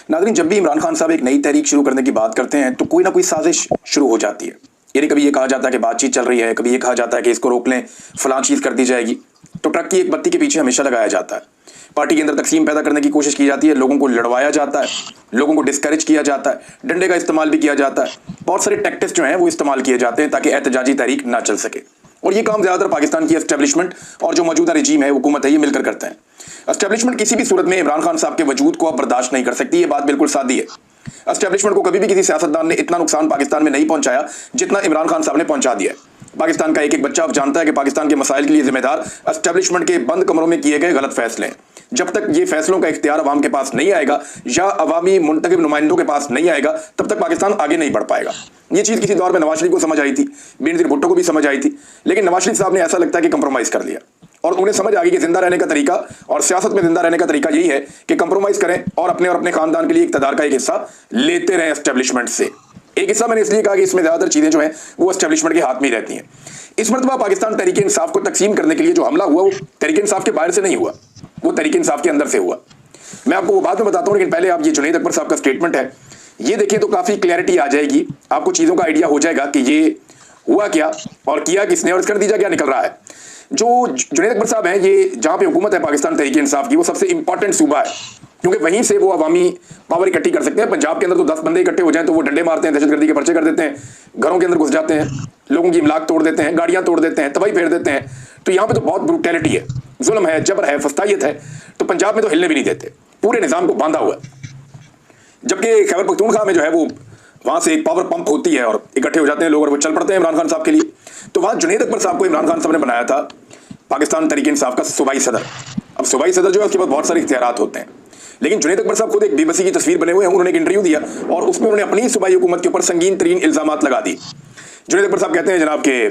नाज़रीन, जब भी इमरान खान साहब एक नई तहरीक शुरू करने की बात करते हैं तो कोई ना कोई साजिश शुरू हो जाती है। यानी कभी ये कहा जाता है कि बातचीत चल रही है, कभी ये कहा जाता है कि इसको रोक लें, फलां चीज़ कर दी जाएगी। तो ट्रक की एक बत्ती के पीछे हमेशा लगाया जाता है। पार्टी के अंदर तकसीम पैदा करने की कोशिश की जाती है, लोगों को लड़वाया जाता है, लोगों को डिस्करेज किया जाता है, डंडे का इस्तेमाल भी किया जाता है। बहुत सारे टैक्टिक्स जो हैं वो इस्तेमाल किए जाते हैं ताकि एहतजाजी तहरीक ना चल सके। और ये काम ज़्यादातर पाकिस्तान की एस्टेब्लिशमेंट और जो मौजूदा रजीम है, हुकूमत है, ये मिलकर करते हैं। एस्टेब्लिशमेंट किसी भी सूरत में इमरान खान साहब के वजूद को अब बर्दाश्त नहीं कर सकती, ये बात बिल्कुल सादी है। एस्टेब्लिशमेंट को कभी भी किसी सियासतदान ने इतना नुकसान पाकिस्तान में नहीं पहुंचाया जितना इमरान खान साहब ने पहुंचा दिया है। पाकिस्तान का एक एक बच्चा अब जानता है कि पाकिस्तान के मसाइल के लिए जिम्मेदार एस्टेब्लिशमेंट के बंद कमरों में किए गए गलत फैसले हैं। जब तक ये फैसलों का इख्तियार अवाम के पास नहीं आएगा या अवामी मुंतखब नुमाइंदों के पास नहीं आएगा, तब तक पाकिस्तान आगे नहीं बढ़ पाएगा। ये चीज़ किसी दौर में नवाज शरीफ को समझ आई थी, बेनज़ीर भुट्टो को भी समझ आई थी, लेकिन नवाज शरीफ साहब ने ऐसा लगता है कि कंप्रोमाइज़ कर लिया और उन्हें समझ आ गई कि जिंदा रहने का तरीका और सियासत में जिंदा रहने का तरीका यही है कि कंप्रोमाइज़ करें और अपने खानदान के लिए इक़्तिदार का एक हिस्सा लेते रहें एस्टेब्लिशमेंट से। एक हिस्सा मैंने इसलिए कहा कि इसमें ज़्यादातर चीज़ें जो हैं वो एस्टेब्लिशमेंट के हाथ में ही रहती हैं। इस मरतबा पाकिस्तान तहरीक इंसाफ को तकसीम करने के लिए जो हमला हुआ वो तहरीक इंसाफ के बाहर से नहीं हुआ, वो तहरीक इंसाफ के अंदर से हुआ। मैं आपको वो बाद में बताता हूँ, लेकिन पहले आप ये जुनैद अकबर साहब का स्टेटमेंट है ये देखिए तो काफ़ी क्लैरिटी आ जाएगी, आपको चीज़ों का आइडिया हो जाएगा कि ये हुआ क्या और किया किसने और इसका नतीजा क्या निकल रहा है। जो जुनैद अकबर साहब हैं, ये जहाँ पे हुकूमत है पाकिस्तान तहरीक इंसाफ की, वो सबसे इंपॉर्टेंट सूबा है क्योंकि वहीं से वो अवामी पावर इकट्ठी कर सकते हैं। पंजाब के अंदर तो 10 बंदे इकट्ठे हो जाएं तो वो डंडे मारते हैं, दहशतगर्दी के पर्चे कर देते हैं, घरों के अंदर घुस जाते हैं, लोगों की इमलाक तोड़ देते हैं, गाड़ियाँ तोड़ देते हैं, तबाही फेर देते हैं। तो यहाँ पे तो बहुत ब्रूटैलिटी है, जुल्म है, जबर है, फस्तायत है। तो पंजाब में तो हिलने भी नहीं देते, पूरे निज़ाम को बांधा हुआ है। जबकि खैबर पख्तूनख्वा में जो है वो वहाँ से एक पावर पंप होती है और इकट्ठे हो जाते हैं लोग और वो चल पड़ते हैं इमरान खान साहब के लिए। तो वहाँ जुनैद अकबर साहब को इमरान खान साहब ने बनाया था पाकिस्तान तहरीक इंसाफ का सूबाई सदर। अब सूबाई सदर जो है उसके पास बहुत सारे इख्तियारात होते हैं, लेकिन जुनैद अकबर साहब खुद एक बेबसी की तस्वीर बने हुए हैं। उन्होंने एक इंटरव्यू दिया और उसमें उन्होंने अपनी सूबाई हुकूमत के ऊपर संगीन तरीन इल्जामात लगा दी। जुनैद अकबर साहब कहते हैं जनाब के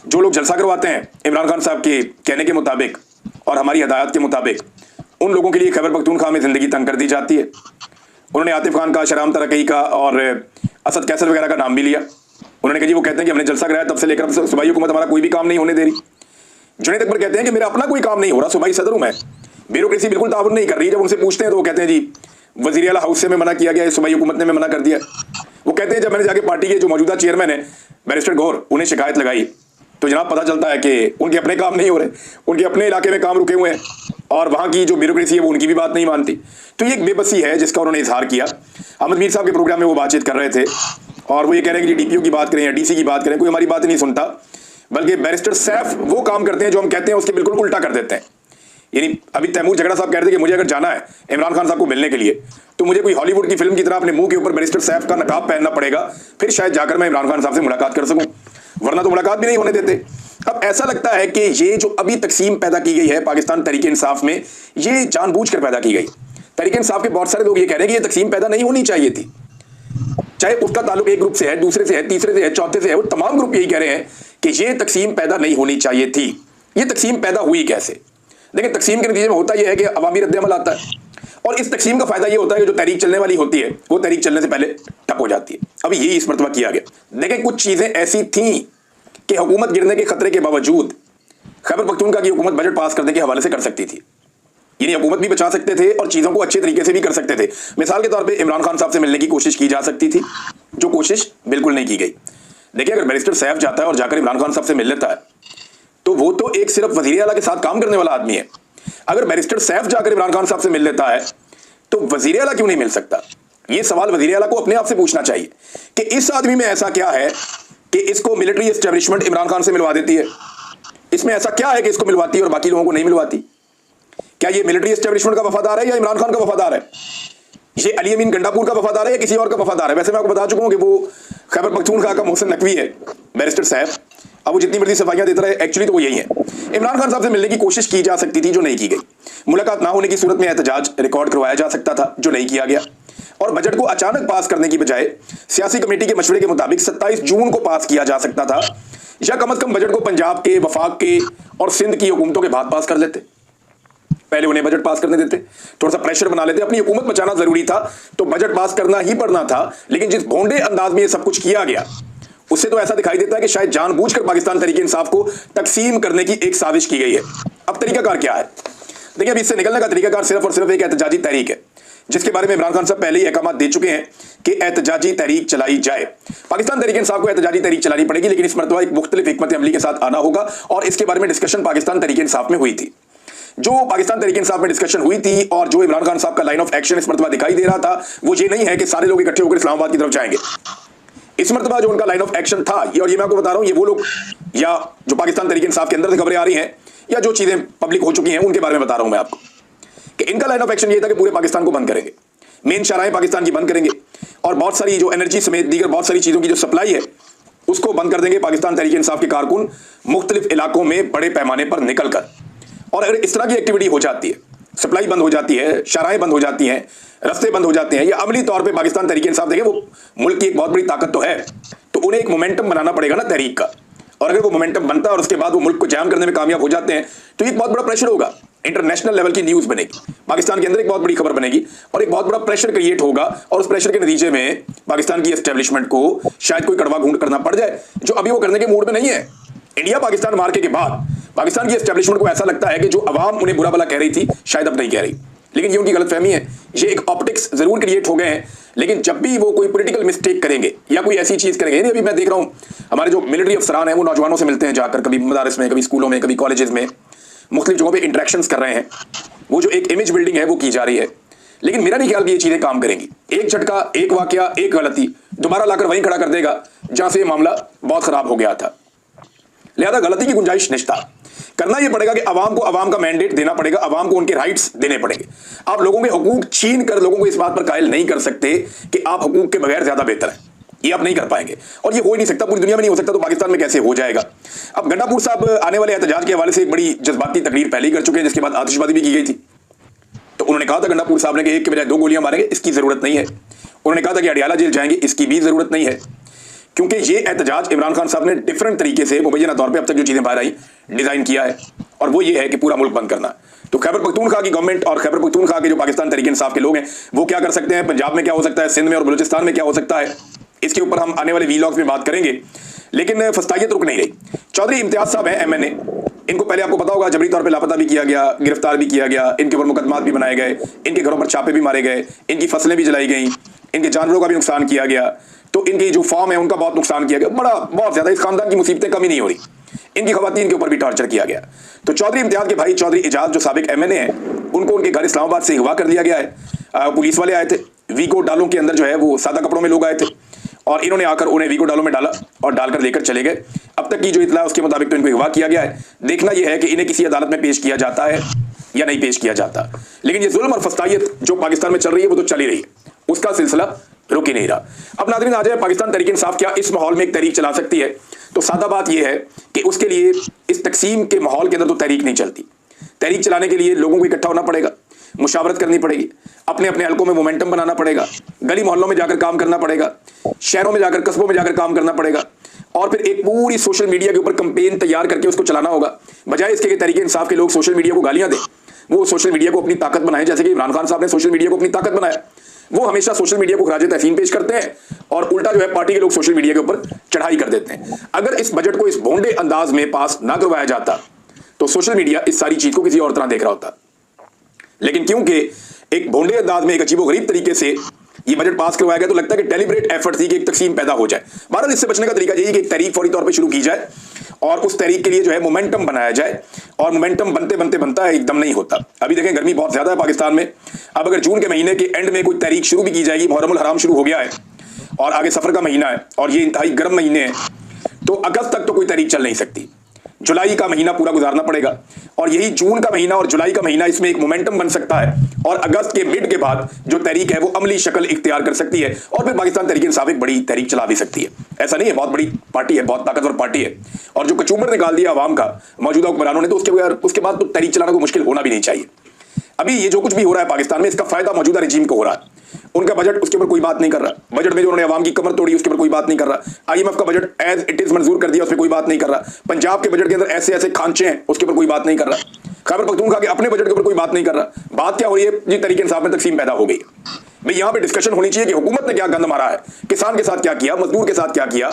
जो लोग जलसा करवाते हैं इमरान खान साहब के कहने के मुताबिक और हमारी हदायत के मुताबिक, उन लोगों के लिए खैबर पख्तूनख्वा में ज़िंदगी तंग कर दी जाती है। उन्होंने आतिफ खान का, शराम तरकई का और असद कैसर वगैरह का नाम भी लिया। उन्होंने कहा जी वो कहते हैं कि हमने जलसा कराया तब से लेकर अब सूबाई हुकूमत हमारा कोई भी काम नहीं होने दे रही। जुनैद अकबर कहते हैं कि मेरा अपना कोई काम नहीं हो रहा, सूबाई सदर हूँ मैं, ब्यूरोक्रेसी बिल्कुल ताउन नहीं कर रही। जब उनसे पूछते हैं तो वो कहते हैं जी वज़ीर आला हाउस से में मना किया गया, सूबाई हुकूमत ने में मना कर दिया। वो कहते हैं जब मैंने जाके पार्टी के जो मौजूदा चेयरमैन है बैरिस्टर गौर, उन्हें शिकायत लगाई तो जनाब पता चलता है कि उनके अपने काम नहीं हो रहे, उनके अपने इलाके में काम रुके हुए हैं और वहाँ की जो ब्यूरोक्रेसी है वो उनकी भी बात नहीं मानती। तो ये एक बेबसी है जिसका उन्होंने इजहार किया। अहमद मीर साहब के प्रोग्राम में वो बातचीत कर रहे थे और वो ये कह रहे हैं कि डीपीओ की बात करें या डीसी की बात करें, कोई हमारी बात नहीं सुनता, बल्कि बैरिस्टर सैफ वो काम करते हैं जो हम कहते हैं उसके बिल्कुल उल्टा कर देते हैं। यानी अभी तैमूर झगड़ा साहब कह रहे थे कि मुझे अगर जाना है इमरान खान साहब को मिलने के लिए तो मुझे कोई हॉलीवुड की फिल्म की तरह अपने मुंह के ऊपर बैरिस्टर सैफ का नकाब पहनना पड़ेगा, फिर शायद जाकर मैं इमरान खान साहब से मुलाकात कर सकूं, वरना तो मुलाकात भी नहीं होने देते। अब ऐसा लगता है कि ये जो अभी तकसीम पैदा की गई है पाकिस्तान तहरीक इंसाफ में, ये जानबूझकर पैदा की गई। तहरीक इंसाफ के बहुत सारे लोग ये कह रहे हैं कि ये तकसीम पैदा नहीं होनी चाहिए थी, चाहे उसका ताल्लुक एक ग्रुप से है, दूसरे से है, तीसरे से है, चौथे से है, वो तमाम ग्रुप यही कह रहे हैं कि ये तकसीम पैदा नहीं होनी चाहिए थी। ये तकसीम पैदा हुई कैसे? देखिए तकसीम के नतीजे में होता यह है कि अवामी रद्द-ए-अमल आता है और इस तकसीम का फायदा ये होता है कि जो तहरीक चलने वाली होती है वो तहरीक चलने से पहले ठप हो जाती है। अभी यही इस मरतबा किया गया। देखिए कुछ चीज़ें ऐसी थीं कि हुकूमत गिरने के खतरे के बावजूद खैबर पख्तूनख्वा की हुकूमत बजट पास करने के हवाले से कर सकती थी। यानी हुकूमत भी बचा सकते थे और चीज़ों को अच्छे तरीके से भी कर सकते थे। मिसाल के तौर पे इमरान खान साहब से मिलने की कोशिश की जा सकती थी, जो कोशिश बिल्कुल नहीं की गई। देखिए अगर बैरिस्टर सैफ जाता है और जाकर इमरान खान साहब से मिल लेता है तो वो तो एक सिर्फ वज़ीर आला के साथ काम करने वाला आदमी है। अगर बैरिस्टर सैफ जाकर इमरान खान साहब से मिल लेता है तो वज़ीर आला क्यों नहीं मिल सकता? ये सवाल वज़ीर आला को अपने आप से पूछना चाहिए कि इस आदमी में ऐसा क्या है कि इसको मिलिट्री एस्टेब्लिशमेंट इमरान खान से मिलवा देती है, इसमें ऐसा क्या है कि इसको मिलवाती है और बाकी लोगों को नहीं मिलवाती? क्या ये मिलिट्री एस्टेब्लिशमेंट का वफादार है या इमरान खान का वफादार है? ये अली अमीन गंडापुर का वफादार है या किसी और का वफादार है? वैसे मैं आपको बता चुका हूं कि वो खैबर पख्तूनख्वा का मोहसिन नकवी है बैरिस्टर साहब। अब वो जितनी मर्जी सफाइयां देता रहे, एक्चुअली तो वो यही है। इमरान खान साहब से मिलने की कोशिश की जा सकती थी, जो नहीं की गई। मुलाकात ना होने की सूरत में एहतजाज रिकॉर्ड करवाया जा सकता था, जो नहीं किया गया। और बजट को अचानक पास करने की बजाय सियासी कमेटी के मशवरे के मुताबिक 27 जून को पास किया जा सकता था, या कम अज कम बजट को पंजाब के, वफाक के और सिंध की हुकूमतों के बाद पास कर लेते। पहले उन्हें बजट पास करने देते, थोड़ा सा प्रेशर बना लेते। अपनी हुकूमत बचाना जरूरी था तो बजट पास करना ही पड़ना था, लेकिन जिस भोंडे अंदाज में ये सब कुछ किया गया उससे तो ऐसा दिखाई देता है कि शायद जानबूझकर पाकिस्तान तहरीक इंसाफ को तकसीम करने की एक साजिश की गई है। अब तरीकाकार क्या है? देखिए, अब इससे निकलने का तरीकाकार सिर्फ और सिर्फ एक एहतजाजी तहरीक है। जिसके बारे में इमरान खान साहब पहले ही अहकाम दे चुके हैं कि एहतजाजी तहरीक चलाई जाए। पाकिस्तान तहरीक इंसाफ को एहतजाजी तहरीक चलानी पड़ेगी, लेकिन इस मरतबा एक मुख्तलिफ हिकमत अमली के साथ आना होगा, और इसके बारे में डिस्कशन पाकिस्तान तहरीक इंसाफ में हुई थी। जो पाकिस्तान तहरीक इंसाफ में डिस्कशन हुई थी और जो इमरान खान साहब का लाइन ऑफ एक्शन इस मरतबा दिखाई दे रहा था, वो ये नहीं है कि सारे लोग इकट्ठे होकर इस्लामाबाद की तरफ जाएंगे। इस मरतबा जो उनका लाइन ऑफ एक्शन था, और ये मैं आपको बता रहा हूं, ये वो लोग या जो पाकिस्तान तहरीक इंसाफ के अंदर से खबरें आ रही हैं या जो चीजें पब्लिक हो चुकी हैं उनके बारे में बता रहा हूं मैं आपको, कि इनका लाइन ऑफ एक्शन ये था कि पूरे पाकिस्तान को बंद करेंगे, मेन शाहराहें पाकिस्तान की बंद करेंगे, और बहुत सारी जो एनर्जी समेत दीगर बहुत सारी चीजों की जो सप्लाई है उसको बंद कर देंगे। पाकिस्तान तहरीक इंसाफ के कारकुन मुख्तलिफ इलाकों में बड़े पैमाने पर निकलकर, और अगर इस तरह की एक्टिविटी हो जाती है, सप्लाई बंद हो जाती है, शाहराहें बंद हो जाती हैं, रास्ते बंद हो जाते हैं, या अमली तौर पे पाकिस्तान तहरीक इंसाफ, देखें वो मुल्क की एक बहुत बड़ी ताकत तो है, तो उन्हें एक मोमेंटम बनाना पड़ेगा ना तहरीक का, और अगर वो मोमेंटम बनता है और उसके बाद वो मुल्क को जाम करने में कामयाब हो जाते हैं तो एक बहुत बड़ा प्रेशर होगा, इंटरनेशनल लेवल की न्यूज बनेगी, पाकिस्तान के अंदर एक बहुत बड़ी खबर बनेगी और एक बहुत बड़ा प्रेशर क्रिएट होगा, और उस प्रेशर के नतीजे में पाकिस्तान की एस्टेब्लिशमेंट को शायद कोई कड़वा घूंट करना पड़ जाए, जो अभी वो करने के मूड में नहीं है। इंडिया पाकिस्तान मार्के के बाद पाकिस्तान की एस्टेब्लिशमेंट को ऐसा लगता है कि जो अवाम उन्हें बुरा भला कह रही थी शायद अब नहीं कह रही, लेकिन ये उनकी गलतफहमी है। ये एक ऑप्टिक्स जरूर क्रिएट हो गए हैं, लेकिन जब भी वो कोई पॉलिटिकल मिस्टेक करेंगे या कोई ऐसी चीज करेंगे, अभी मैं देख रहा हूं हमारे जो मिलिट्री अफसरान हैं वो नौजवानों से मिलते हैं जाकर, कभी मदारस में, कभी स्कूलों में, कभी कॉलेजेस में, मुख्तलिफ जगहों पे इंटरेक्शंस कर रहे हैं। वो जो एक इमेज बिल्डिंग है वो की जा रही है, लेकिन मेरा नहीं ख्याल कि ये चीजें काम करेंगी। एक झटका, एक वाकया, एक गलती दोबारा लाकर वहीं खड़ा कर देगा जहां से ये मामला बहुत खराब हो गया था। लिहाजा गलती की गुंजाइश निश्ता करना यह पड़ेगा कि अवाम को अवाम का मैंडेट देना पड़ेगा, अवाम को उनके राइट्स देने पड़ेंगे। आप लोगों के हुकूक छीन कर लोगों को इस बात पर कायल नहीं कर सकते कि आप हुकूक के बगैर ज्यादा बेहतर हैं, ये आप नहीं कर पाएंगे, और ये हो ही नहीं सकता, पूरी दुनिया में नहीं हो सकता, तो पाकिस्तान में कैसे हो जाएगा। अब गंडापुर साहब आने वाले एहतजाज के हवाले से एक बड़ी जज्बाती तकरीर पहले ही कर चुके हैं, जिसके बाद आतिशबाजी भी की गई थी। तो उन्होंने कहा था गंडापुर साहब ने कि एक के बजाय 2 गोलियां मारेंगे, इसकी जरूरत नहीं है। उन्होंने कहा था कि अडियाला जेल जाएंगे, इसकी भी जरूरत नहीं है, क्योंकि ये एहतजाज इमरान खान साहब ने डिफरेंट तरीके से मुबैना तौर पे अब तक जो चीजें बाहर आई डिजाइन किया है, और वो ये है कि पूरा मुल्क बंद करना। तो खैबर पख्तूनख्वा की गवर्नमेंट और खैबर पख्तूनख्वा के जो पाकिस्तान तहरीक इंसाफ के लोग हैं वो क्या कर सकते हैं, पंजाब में क्या हो सकता है, सिंध में और बलूचिस्तान में क्या हो सकता है, इसके ऊपर हम आने वाले वीलॉग्स में बात करेंगे। लेकिन फस्तायत रुक नहीं रही। चौधरी इम्तियाज साहब हैं MNA, इनको पहले आपको पता होगा जबरी तौर पे लापता भी किया गया, गिरफ्तार भी किया गया, इनके ऊपर मुकदमात भी बनाए गए, इनके घरों पर छापे भी मारे गए, इनकी फसलें भी जलाई गई, इनके जानवरों का भी नुकसान किया गया, तो इनकी जो फार्म है उनका बहुत नुकसान किया गया, बहुत ज्यादा। इस खानदान की मुसीबतें कमी नहीं हो रही, इनकी खवातीन के ऊपर भी टॉर्चर किया गया। तो चौधरी इम्तियाज के भाई चौधरी इजाज जो साबिक MNA है, उनको उनके घर इस्लामाबाद से अगवा कर लिया गया है। पुलिस वाले आए थे, वीको डालों के अंदर जो है वो सादा कपड़ों में लोग आए थे, और इन्होंने आकर उन्हें वीको डालों में डाला और डालकर लेकर चले गए। अब तक की जो इतला है उसके मुताबिक तो इनको अगवा किया गया है। देखना यह है कि इन्हें किसी अदालत में पेश किया जाता है या नहीं पेश किया जाता, लेकिन ये जुल्म और फस्तायत जो पाकिस्तान में चल रही है वो तो चल ही रही है, उसका सिलसिला रुक ही नहीं रहा। अब नाज़रीन आ जाए, पाकिस्तान तहरीक इंसाफ क्या इस माहौल में एक तहरीक चला सकती है? तो सादा बात यह है कि उसके लिए इस तकसीम के माहौल के अंदर तो तहरीक नहीं चलती। तहरीक चलाने के लिए लोगों को इकट्ठा होना पड़ेगा, मुशावरत करनी पड़ेगी, अपने अपने हलकों में मोमेंटम बनाना पड़ेगा, गली मोहल्लों में जाकर काम करना पड़ेगा, शहरों में जाकर, कस्बों में जाकर काम करना पड़ेगा, और फिर एक पूरी सोशल मीडिया के ऊपर कंपेन तैयार करके उसको चलाना होगा। बजाय इसके कि तहरीक इंसाफ के लोग सोशल मीडिया को गालियां दें, वो सोशल मीडिया को अपनी ताकत बनाए, जैसे कि इमरान खान साहब ने सोशल मीडिया को अपनी ताकत बनाया। वो हमेशा सोशल मीडिया को खराज तहसीन पेश करते हैं, और उल्टा जो है पार्टी के लोग सोशल मीडिया के ऊपर चढ़ाई कर देते हैं। अगर इस बजट को इस भोंडे अंदाज में पास ना करवाया जाता तो सोशल मीडिया इस सारी चीज को किसी और तरह देख रहा होता, लेकिन क्योंकि एक भोंडे अंदाज में एक अजीबोगरीब तरीके से ये बजट पास करवाया गया, तो लगता है कि डेलिब्रेट एफर्ट थी कि एक तकसीम पैदा हो जाए। भारत इससे बचने का तरीका यही कि एक तहरीक फौरी तौर पे शुरू की जाए और उस तहरीक के लिए जो है मोमेंटम बनाया जाए, और मोमेंटम बनते बनते बनता है, एकदम नहीं होता। अभी देखें गर्मी बहुत ज्यादा है पाकिस्तान में। अब अगर जून के महीने के एंड में कोई तहरीक शुरू भी की जाएगी, मुहर्रमुल हराम शुरू हो गया है और आगे सफर का महीना है और ये इंतहाई गर्म महीने हैं, तो अगस्त तक तो कोई तहरीक चल नहीं सकती। जुलाई का महीना पूरा गुजारना पड़ेगा, और यही जून का महीना और जुलाई का महीना इसमें एक मोमेंटम बन सकता है, और अगस्त के मिड के बाद जो तहरीक है वो अमली शक्ल इख्तियार कर सकती है, और फिर पाकिस्तान तहरीक इंसाफ एक बड़ी तहरीक चला भी सकती है। ऐसा नहीं है, बहुत बड़ी पार्टी है, बहुत ताकतवर पार्टी है, और जो कचूमर निकाल दिया आवाम का मौजूदा हुक्मरानों ने, तो उसके बाद तो तहरीक चलाना को मुश्किल होना भी नहीं चाहिए। अभी ये जो कुछ भी हो रहा है पाकिस्तान में, इसका फायदा मौजूदा रजीम को हो रहा है। उनका बजट, उसके ऊपर कोई बात नहीं कर रहा। बजट में जो उन्होंने आवाम की कमर तोड़ी उसके ऊपर कोई बात नहीं कर रहा। IMF का बजट एज इट इज मंजूर कर दिया, उसमें कोई बात नहीं कर रहा। पंजाब के बजट के अंदर ऐसे ऐसे खांचे हैं, उसके ऊपर कोई बात नहीं कर रहा। खैबर पख्तूनख्वा के अपने बजट के ऊपर कोई बात नहीं कर रहा। बात क्या हो रही है जी? तहरीक इंसाफ में तकसीम पैदा हो गई। भाई यहाँ पे डिस्कशन होनी चाहिए कि हुकूमत ने क्या गंद मारा है, किसान के साथ क्या किया, मजदूर के साथ क्या किया,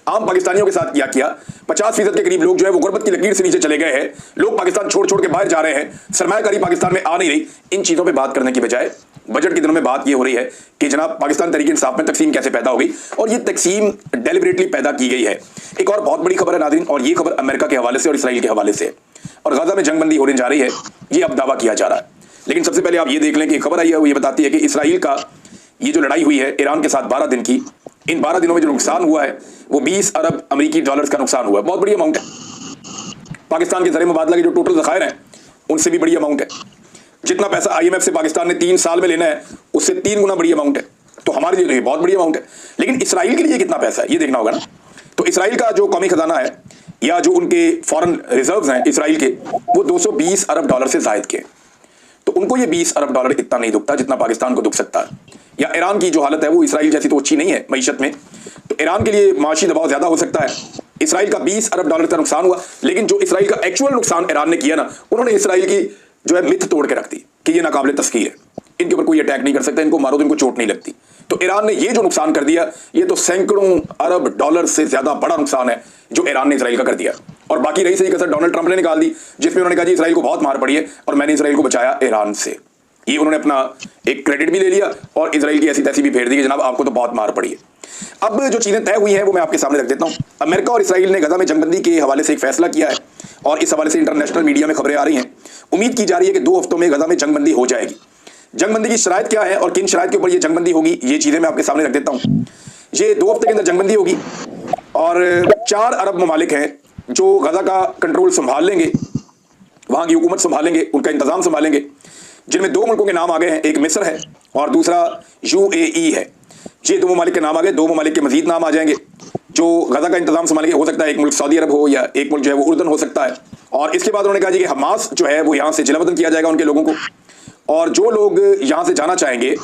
आम पाकिस्तानियों के साथ क्या किया। 50% के करीब लोग जो है वो गुर्बत की लकीर से नीचे चले गए हैं, लोग पाकिस्तान छोड़ छोड़ के बाहर जा रहे हैं, सरमायाकारी पाकिस्तान में आ नहीं रही। इन चीजों पे बात करने की बजाय बजट के दिनों में बात ये हो रही है कि जनाब पाकिस्तान तहरीक इंसाफ में तकसीम कैसे पैदा हो गई, और ये तकसीम डेलिबरेटली पैदा की गई है। एक और बहुत बड़ी खबर है नाज़रीन, और ये खबर अमेरिका के हवाले से और इसराइल के हवाले से, और गजा में जंगबंदी होने जा रही है, ये अब दावा किया जा रहा है। लेकिन सबसे पहले आप ये देख लें कि खबर आई है वो ये बताती है कि इसराइल का ये जो लड़ाई हुई है ईरान के साथ 12 दिन की, इन 12 दिनों में जो नुकसान हुआ है वो 20 अरब अमेरिकी डॉलर्स का नुकसान हुआ है। बहुत बड़ी अमाउंट है। पाकिस्तान के ज़र मुबादला के जो टोटल ज़खायर हैं उनसे भी बड़ी अमाउंट है। जितना पैसा IMF से पाकिस्तान ने 3 साल में लेना है उससे 3 गुना बड़ी अमाउंट है। तो हमारे लिए तो ये बहुत बड़ी अमाउंट है, लेकिन इसराइल के लिए कितना पैसा है ये देखना होगा ना। तो इसराइल का जो कौमी खजाना है या जो उनके फॉरेन रिजर्व्स हैं इसराइल के, वो 220 अरब डॉलर से जायद के। तो उनको ये 20 अरब डॉलर इतना नहीं दुखता जितना पाकिस्तान को दुख सकता है। या ईरान की जो हालत है वो इसराइल जैसी तो अच्छी नहीं है मईशत में, तो ईरान के लिए माशी दबाव ज्यादा हो सकता है। इसराइल का 20 अरब डॉलर का नुकसान हुआ, लेकिन जो इसराइल का एक्चुअल नुकसान ईरान ने किया ना, उन्होंने इसराइल की जो है मिथ तोड़ के रख दी कि ये नाकाबिले तस्कीर है, इनके ऊपर कोई अटैक नहीं कर सकता, इनको मारो तो इनको चोट नहीं लगती। तो ईरान ने ये जो नुकसान कर दिया, ये तो सैकड़ों अरब डॉलर से ज्यादा बड़ा नुकसान है जो ईरान ने इसराइल का कर दिया। और बाकी रही सही कसर डोनाल्ड ट्रंप ने निकाल दी, जिसमें उन्होंने कहा जी इसराइल को बहुत मार पड़ी है और मैंने इसराइल को बचाया ईरान से। ये उन्होंने अपना एक क्रेडिट भी ले लिया और इसराइल की ऐसी तैसी भी फेर दी कि जनाब आपको तो बहुत मार पड़ी है। अब जो चीजें तय हुई हैं वो मैं आपके सामने रख देता हूं। अमेरिका और इसराइल ने गजा में जंगबंदी के हवाले से एक फैसला किया है, और इस हवाले से इंटरनेशनल मीडिया में खबरें आ रही हैं। उम्मीद की जा रही है कि 2 हफ्तों में गजा में जंगबंदी हो जाएगी। जंगबंदी की शराइत क्या है और किन शराइत के ऊपर ये जंगबंदी होगी, ये चीजें मैं आपके सामने रख देता हूं। ये 2 हफ्ते के अंदर जंगबंदी होगी, और 4 अरब ममालिक हैं जो गजा का कंट्रोल संभाल लेंगे, वहां की हुकूमत संभालेंगे, उनका इंतजाम संभालेंगे, जिनमें 2 मुल्कों के नाम आ गए हैं। एक मिस्र है और दूसरा UAE है। ये 2 ममालिक के नाम आ गए। 2 ममालिक के मजीद नाम आ जाएंगे जो गजा का इंतजाम संभालेंगे। हो सकता है एक मुल्क सऊदी अरब हो या एक मुल्क जो है वो उर्दन हो सकता है। और इसके बाद उन्होंने कहा जी कि हमास जो है वो यहाँ से जिलावतन किया जाएगा उनके लोगों को, और जो लोग यहाँ से जाना चाहेंगे,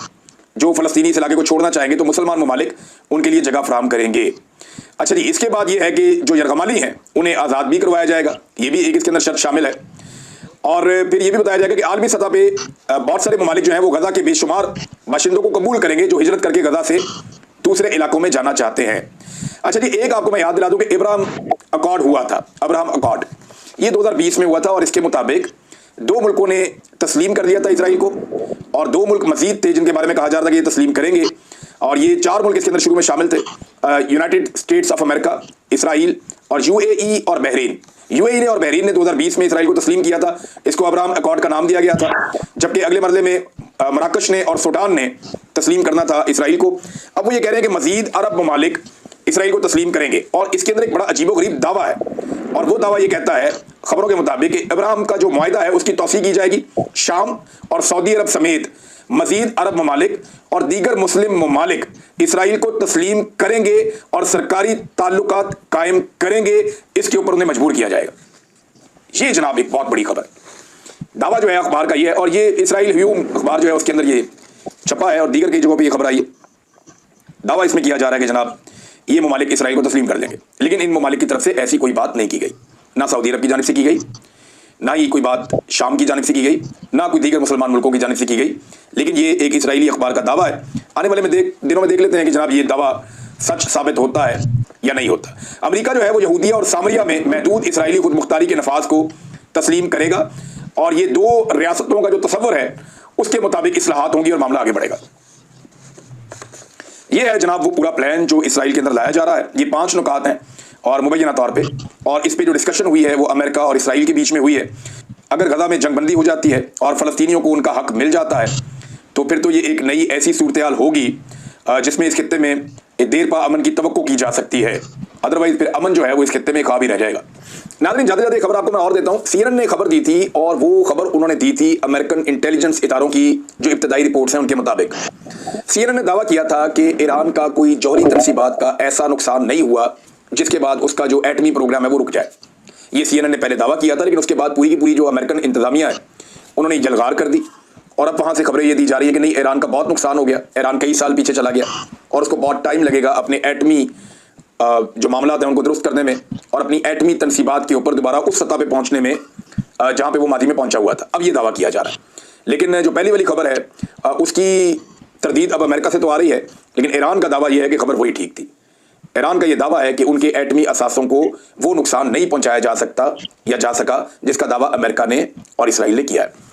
जो फलस्तीनी इस इलाके को छोड़ना चाहेंगे, तो मुसलमान ममालिक उनके लिए जगह फराहम करेंगे। अच्छा जी, इसके बाद ये है कि जो यरगमाली हैं उन्हें आज़ाद भी करवाया जाएगा, ये भी एक इसके अंदर शर्त शामिल है। और फिर ये भी बताया जाएगा कि आलमी सतह पे बहुत सारे ममालिक जो हैं वो गजा के बेशुमार बाशिंदों को कबूल करेंगे जो हिजरत करके गजा से दूसरे इलाकों में जाना चाहते हैं। अच्छा जी, एक आपको मैं याद दिला दूं कि अब्राहम अकॉर्ड हुआ था। अब्राहम अकॉर्ड ये 2020 में हुआ था, और इसके मुताबिक 2 मुल्कों ने तस्लीम कर दिया था इसराइल को, और 2 मुल्क मजीद थे जिनके बारे में कहा जा रहा था कि ये तस्लीम करेंगे। और ये 4 मुल्क इसके अंदर शुरू में शामिल थे, United states of America, Israel और UAE और बहरीन। UAE ने और बहरीन ने 2020 में इसराइल को तस्लीम किया था। इसको अब्राहम अकॉर्ड का नाम दिया गया था, जबकि अगले मरले में मराकश ने और सूडान ने तस्लीम करना था इसराइल को। अब वो ये कह रहे हैं कि मजीद अरब ममालिक इसराइल को तस्लीम करेंगे, और इसके अंदर एक बड़ा अजीबोगरीब दावा है, और वो दावा ये कहता है खबरों के मुताबिक कि अब्राहम का जो मुआहिदा है उसकी तौसीक की जाएगी। शाम और सऊदी अरब समेत मजीद अरब ममालिक और दीगर मुस्लिम ममालिक इसराइल को तस्लीम करेंगे और सरकारी ताल्लुकात कायम करेंगे, इसके ऊपर उन्हें मजबूर किया जाएगा। ये जनाब एक बहुत बड़ी खबर, दावा जो है अखबार का ये है, और ये इसराइल ह्यूम अखबार जो है उसके अंदर ये छपा है, और दीगर की जगहों पर यह खबर आई है। दावा इसमें किया जा रहा है कि जनाब ये ममालिक इसराइल को तस्लीम कर लेंगे, लेकिन इन ममालिक की तरफ से ऐसी कोई बात नहीं की गई, ना सऊदी अरब की जानिब से की गई, ना ही कोई बात शाम की जानिब से की गई, ना कोई दीगर मुसलमान मुल्कों की जानिब से की गई। लेकिन ये एक इसराइली अखबार का दावा है। आने वाले दिनों में देख लेते हैं कि जनाब ये दावा सच साबित होता है या नहीं होता। अमेरिका जो है वो यहूदिया और सामरिया में महदूद इसराइली खुद मुख्तारी के नफाज को तस्लीम करेगा, और ये 2 रियासतों का जो तस्वर है उसके मुताबिक इस्लाहात होंगी और मामला आगे बढ़ेगा। ये है जनाब वो पूरा प्लान जो इसराइल के अंदर लाया जा रहा है। ये 5 नुकात हैं और मुबैना तौर पे, और इस पे जो डिस्कशन हुई है वो अमेरिका और इसराइल के बीच में हुई है। अगर गजा में जंगबंदी हो जाती है और फलस्तीनियों को उनका हक मिल जाता है, तो फिर तो ये एक नई ऐसी सूरत हाल होगी जिसमें इस खित्ते में देर पा अमन की तवक्को की जा सकती है। अदरवाइज फिर अमन जो है वो इस खित्ते में खा भी रह जाएगा। नाज़रीन, ज़्यादा से ज़्यादा खबर आपको मैं और देता हूँ। CNN ने खबर दी थी, और वो खबर उन्होंने दी थी अमेरिकन इंटेलिजेंस इदारों की जो इब्तदाई रिपोर्ट्स हैं उनके मुताबिक। CNN ने दावा किया था कि ईरान का कोई जौहरी तनसीबात का ऐसा नुकसान नहीं हुआ जिसके बाद उसका जो एटमी प्रोग्राम है वो रुक जाए। ये CNN ने पहले दावा किया था, लेकिन उसके बाद पूरी की पूरी जो अमेरिकन इंतजामिया है उन्होंने जलगार कर दी, और अब वहाँ से खबरें ये दी जा रही है कि नहीं, ईरान का बहुत नुकसान हो गया, ईरान कई साल पीछे चला गया, और उसको बहुत टाइम लगेगा अपने एटमी जो मामला हैं उनको दुरुस्त करने में, और अपनी एटमी तनसीबात के ऊपर दोबारा उस सतह पे पहुंचने में जहां पे वो माजी में पहुंचा हुआ था। अब ये दावा किया जा रहा है, लेकिन जो पहली वाली खबर है उसकी तरदीद अब अमेरिका से तो आ रही है, लेकिन ईरान का दावा यह है कि खबर वही ठीक थी। ईरान का यह दावा है कि उनके एटमी असासों को वो नुकसान नहीं पहुंचाया जा सकता या जा सका जिसका दावा अमेरिका ने और इसराइल ने किया है।